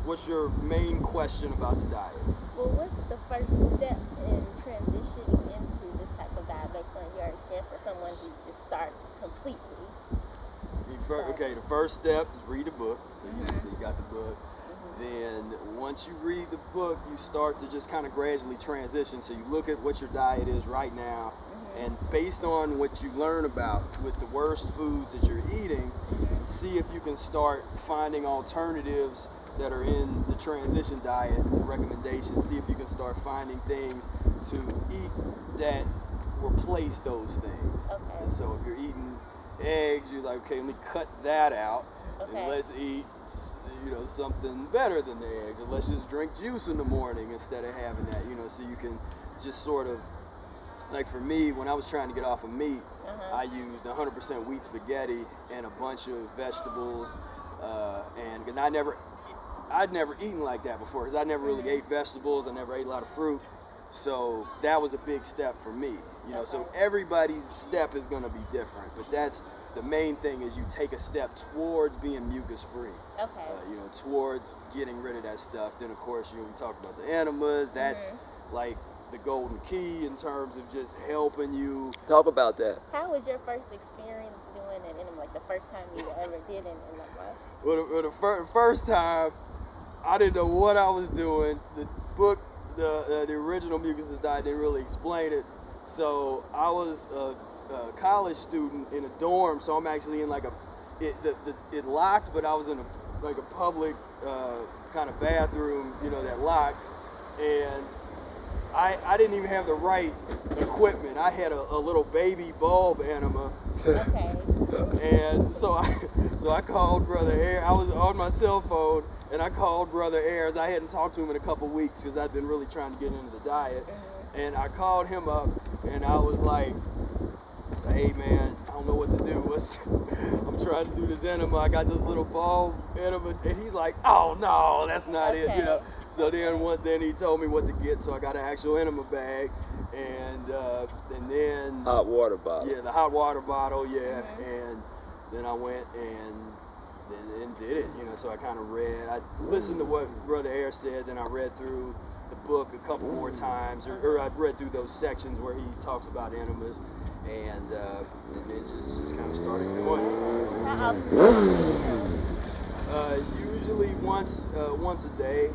what's your main question about the diet? Well, what's the first step in transitioning into this type of diet based on your experience for someone who just starts completely? Okay, the first step is read a book. So you got the book. Then once you read the book, you start to just kind of gradually transition. So you look at what your diet is right now, and based on what you learn about with the worst foods that you're eating, see if you can start finding alternatives that are in the transition diet, the recommendations. See if you can start finding things to eat that replace those things. Okay. And so if you're eating eggs, you're like, okay, let me cut that out, Okay. and let's eat, something better than the eggs, and let's just drink juice in the morning instead of having that, so you can just sort of, like for me, when I was trying to get off of meat, I used 100% wheat spaghetti and a bunch of vegetables, and I'd never eaten like that before, because I never really ate vegetables, I never ate a lot of fruit, so that was a big step for me, so everybody's step is going to be different, but that's the main thing, is you take a step towards being mucus free. Okay. Towards getting rid of that stuff. Then of course, we talked about the enemas. That's like the golden key in terms of just helping you. Talk about that. How was your first experience doing an enema? Like the first time you ever did an enema? Well, the first time, I didn't know what I was doing. The book, the original Mucusless Diet, didn't really explain it. So I was a college student in a dorm, so I'm actually in like it locked, but I was in a public kind of bathroom, that locked, and I didn't even have the right equipment. I had a little baby bulb enema. Okay. And so I called Brother Ayers. I was on my cell phone, and I called Brother Ayers. I hadn't talked to him in a couple weeks because I'd been really trying to get into the diet. And I called him up, and I was like, hey man, I don't know what to do. I'm trying to do this enema. I got this little bulb enema, and he's like, oh no, that's not it, So then he told me what to get. So I got an actual enema bag, and then hot water bottle. Yeah, the hot water bottle. Yeah, and then I went and did it. So I kind of I listened to what Brother Ayers said. Then I read through the book a couple more times, or I read through those sections where he talks about enemas. And then just kind of started doing it. Usually once a day.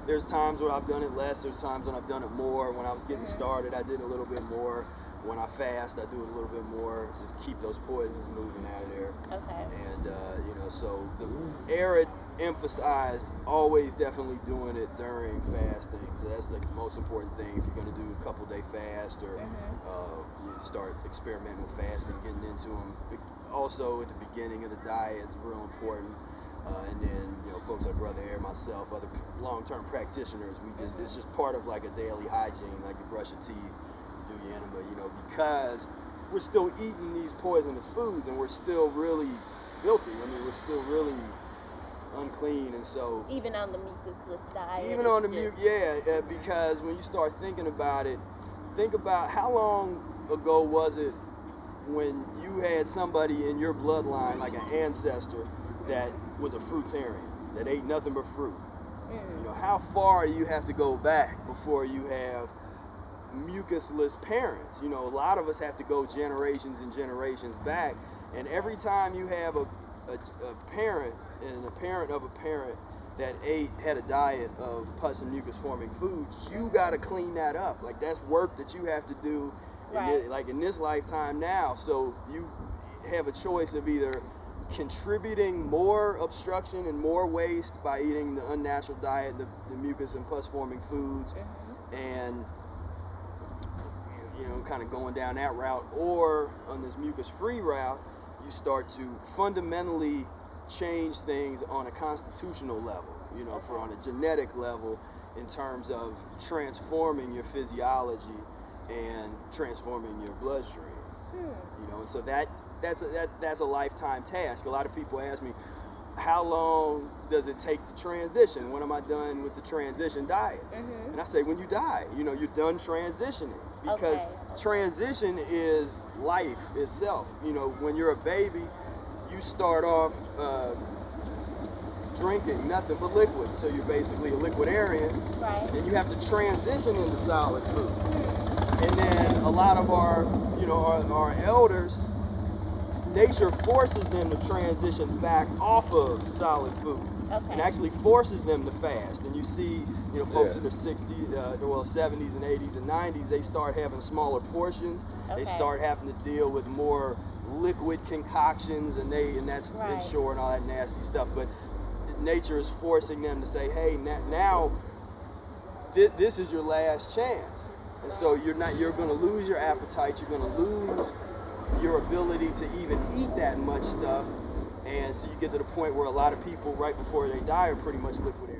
There's times when I've done it less. There's times when I've done it more. When I was getting started, I did a little bit more. When I fast, I do it a little bit more. Just keep those poisons moving out of there. Okay. And so the arid emphasized always definitely doing it during fasting. So that's like the most important thing. If you're going to do a couple day fast, or you start experimenting with fasting, getting into them. Also at the beginning of the diet is real important. And then folks like Brother Ayers, myself, other long-term practitioners, it's just part of like a daily hygiene. Like you brush your teeth, do your enema, because we're still eating these poisonous foods, and we're still really filthy. I mean, we're still really unclean, and so even on the mucusless diet, even on the because when you start thinking about it, think about how long ago was it when you had somebody in your bloodline, like an ancestor, that was a fruitarian, that ate nothing but fruit. How far do you have to go back before you have mucusless parents? A lot of us have to go generations and generations back, and every time you have a parent and a parent of a parent that had a diet of pus and mucus-forming foods, you got to clean that up. Like, that's work that you have to do, in this lifetime now. So you have a choice of either contributing more obstruction and more waste by eating the unnatural diet, the mucus and pus-forming foods, and kind of going down that route, or on this mucus-free route, you start to fundamentally change things on a constitutional level, for on a genetic level, in terms of transforming your physiology and transforming your bloodstream. And so that's a lifetime task. A lot of people ask me, how long does it take to transition? When am I done with the transition diet? And I say, when you die, you're done transitioning, because transition is life itself. When you're a baby, you start off drinking nothing but liquids. So you're basically a liquidarian. Right. And you have to transition into solid food. And then a lot of our, our elders, nature forces them to transition back off of solid food. Okay. And actually forces them to fast. And you see, folks in their 60s, 70s and 80s and 90s, they start having smaller portions. Okay. They start having to deal with more liquid concoctions, and that's Right. Ensure and all that nasty stuff. But nature is forcing them to say, hey, now this is your last chance. And so you're going to lose your appetite. You're going to lose your ability to even eat that much stuff. And so you get to the point where a lot of people right before they die are pretty much liquid.